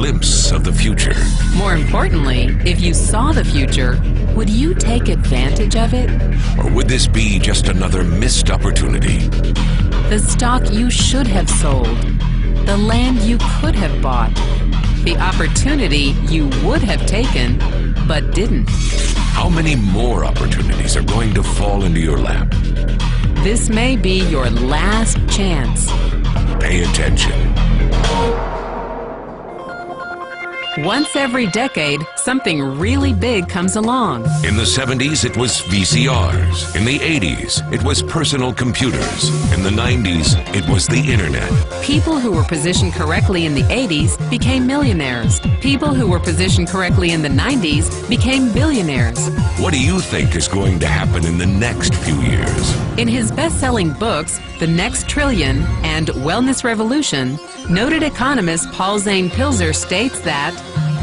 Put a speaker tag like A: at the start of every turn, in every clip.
A: glimpse of the future.
B: More importantly, if you saw the future, would you take advantage of it?
A: Or would this be just another missed opportunity?
B: The stock you should have sold, the land you could have bought, the opportunity you would have taken but didn't.
A: How many more opportunities are going to fall into your lap?
B: This may be your last chance.
A: Pay attention.
B: Once every decade, something really big comes along.
A: In the 70s, it was VCRs. In the 80s, it was personal computers. In the 90s, it was the internet.
B: People who were positioned correctly in the 80s became millionaires. People who were positioned correctly in the 90s became billionaires.
A: What do you think is going to happen in the next few years?
B: In his best-selling books, The Next Trillion and Wellness Revolution, noted economist Paul Zane Pilzer states that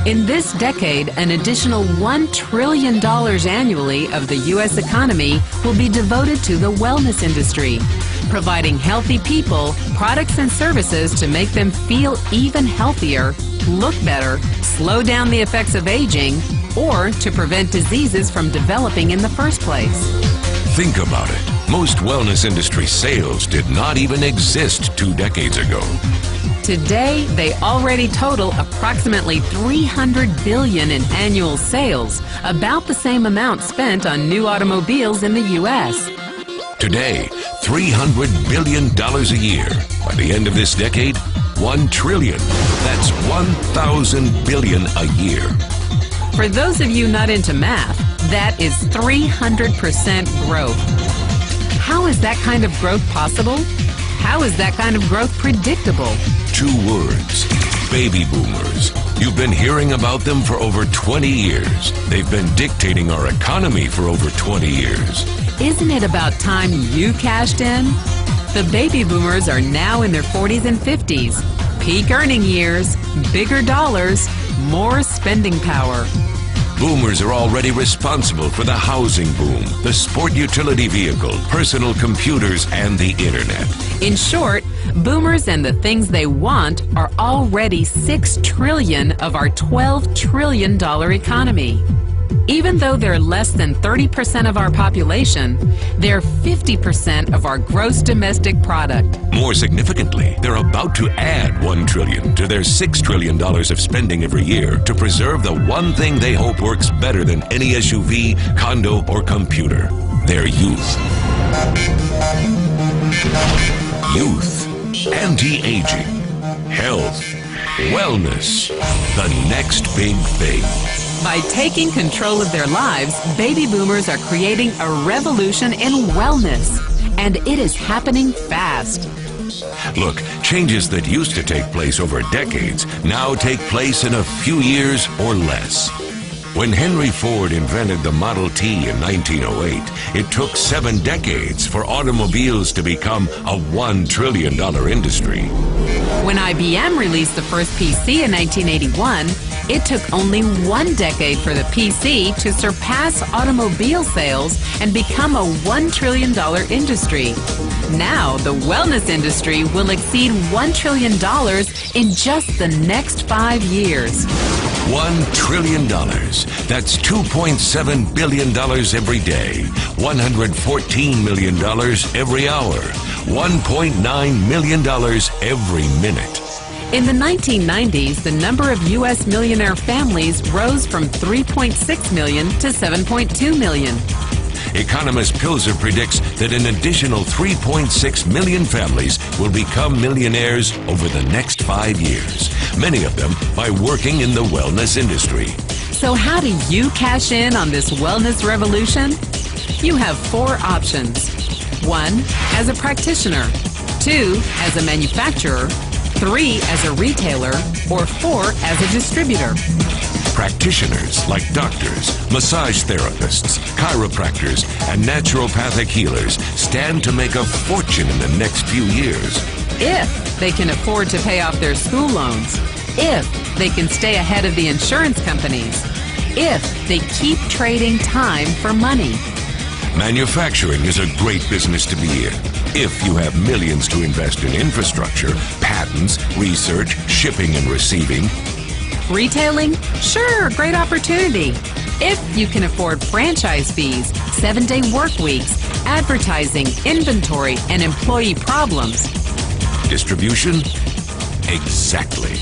B: in this decade, an additional $1 trillion annually of the U.S. economy will be devoted to the wellness industry, providing healthy people products and services to make them feel even healthier, look better, slow down the effects of aging, or to prevent diseases from developing in the first place.
A: Think about it. Most wellness industry sales did not even exist 2 decades ago.
B: Today, they already total approximately $300 billion in annual sales, about the same amount spent on new automobiles in the U.S.
A: Today, $300 billion a year. By the end of this decade, $1 trillion. That's 1,000 billion a year.
B: For those of you not into math, that is 300% growth. How is that kind of growth possible? How is that kind of growth predictable?
A: 2 words: baby boomers. You've been hearing about them for over 20 years. They've been dictating our economy for over 20 years.
B: Isn't it about time you cashed in? The baby boomers are now in their 40s and 50s. Peak earning years, bigger dollars, more spending power.
A: Boomers are already responsible for the housing boom, the sport utility vehicle, personal computers, and the internet.
B: In short, boomers and the things they want are already $6 trillion of our $12 trillion economy. Even though they're less than 30% of our population, they're 50% of our gross domestic product.
A: More significantly, they're about to add $1 trillion to their $6 trillion of spending every year to preserve the one thing they hope works better than any SUV, condo, or computer: their youth. Youth, anti-aging, health, wellness, the next big thing.
B: By taking control of their lives, baby boomers are creating a revolution in wellness, and it is happening fast.
A: Look, changes that used to take place over decades now take place in a few years or less. When Henry Ford invented the Model T in 1908, it took 7 decades for automobiles to become a $1 trillion industry.
B: When IBM released the first PC in 1981, it took only 1 decade for the PC to surpass automobile sales and become a $1 trillion industry. Now, the wellness industry will exceed $1 trillion in just the next 5 years.
A: $1 trillion. That's $2.7 billion every day, $114 million every hour, $1.9 million every minute.
B: In the 1990s, the number of U.S. millionaire families rose from 3.6 million to 7.2 million.
A: Economist Pilzer predicts that an additional 3.6 million families will become millionaires over the next 5 years, many of them by working in the wellness industry.
B: So how do you cash in on this wellness revolution? You have 4 options. 1, as a practitioner. 2, as a manufacturer. 3, as a retailer. Or 4, as a distributor.
A: Practitioners like doctors, massage therapists, chiropractors, and naturopathic healers stand to make a fortune in the next few years.
B: If they can afford to pay off their school loans. If they can stay ahead of the insurance companies. If they keep trading time for money.
A: Manufacturing is a great business to be in if you have millions to invest in infrastructure, patents, research, shipping and receiving.
B: Retailing? Sure, great opportunity. If you can afford franchise fees, 7-day work weeks, advertising, inventory, and employee problems.
A: Distribution? Exactly.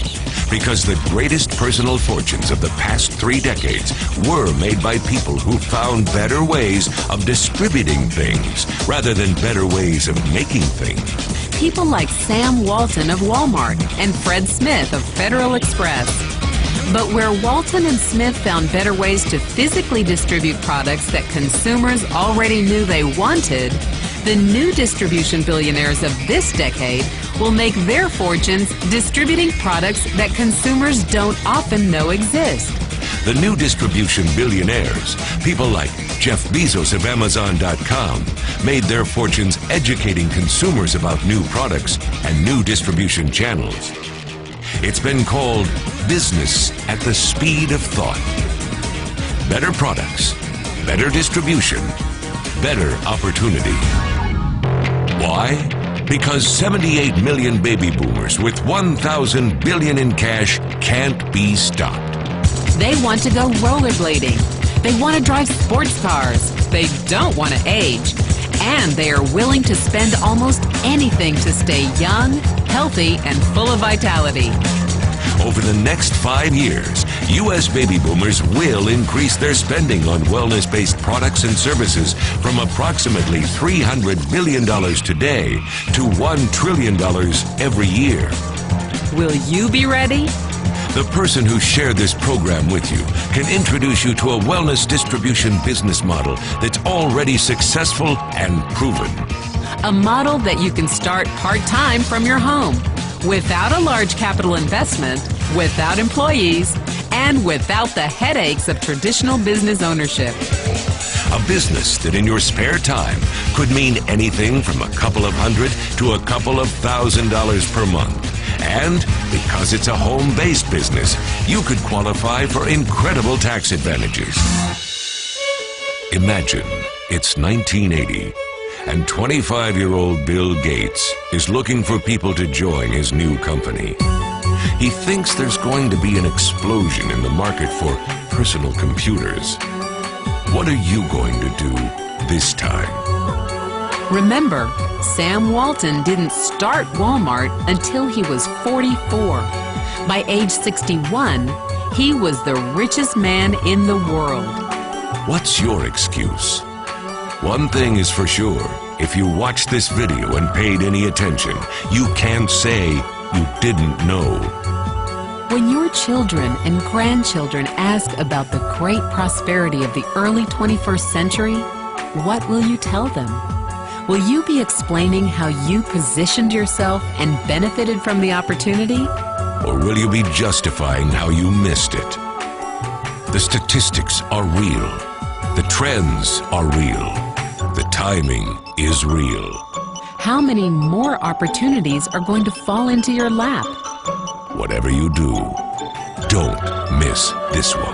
A: Because the greatest personal fortunes of the past 3 decades were made by people who found better ways of distributing things rather than better ways of making things.
B: People like Sam Walton of Walmart and Fred Smith of Federal Express. But where Walton and Smith found better ways to physically distribute products that consumers already knew they wanted, the new distribution billionaires of this decade will make their fortunes distributing products that consumers don't often know exist.
A: The new distribution billionaires, people like Jeff Bezos of Amazon.com, made their fortunes educating consumers about new products and new distribution channels. It's been called business at the speed of thought. Better products, better distribution, better opportunity. Why? Because 78 million baby boomers with 1,000 billion in cash can't be stopped.
B: They want to go rollerblading. They want to drive sports cars. They don't want to age. And they are willing to spend almost anything to stay young, healthy, and full of vitality.
A: Over the next 5 years, U.S. baby boomers will increase their spending on wellness-based products and services from approximately $300 billion today to $1 trillion every year.
B: Will you be ready?
A: The person who shared this program with you can introduce you to a wellness distribution business model that's already successful and proven.
B: A model that you can start part-time from your home, without a large capital investment, without employees, and without the headaches of traditional business ownership.
A: A business that in your spare time could mean anything from a couple of hundred to a couple of $1,000s per month. And because it's a home-based business, you could qualify for incredible tax advantages. Imagine it's 1980 and 25-year-old Bill Gates is looking for people to join his new company. He thinks there's going to be an explosion in the market for personal computers. What are you going to do this time?
B: Remember, Sam Walton didn't start Walmart until he was 44. By age 61, he was the richest man in the world.
A: What's your excuse? One thing is for sure, if you watched this video and paid any attention, you can't say you didn't know.
B: When your children and grandchildren ask about the great prosperity of the early 21st century, what will you tell them? Will you be explaining how you positioned yourself and benefited from the opportunity?
A: Or will you be justifying how you missed it? The statistics are real. The trends are real. The timing is real.
B: How many more opportunities are going to fall into your lap?
A: Whatever you do, don't miss this one.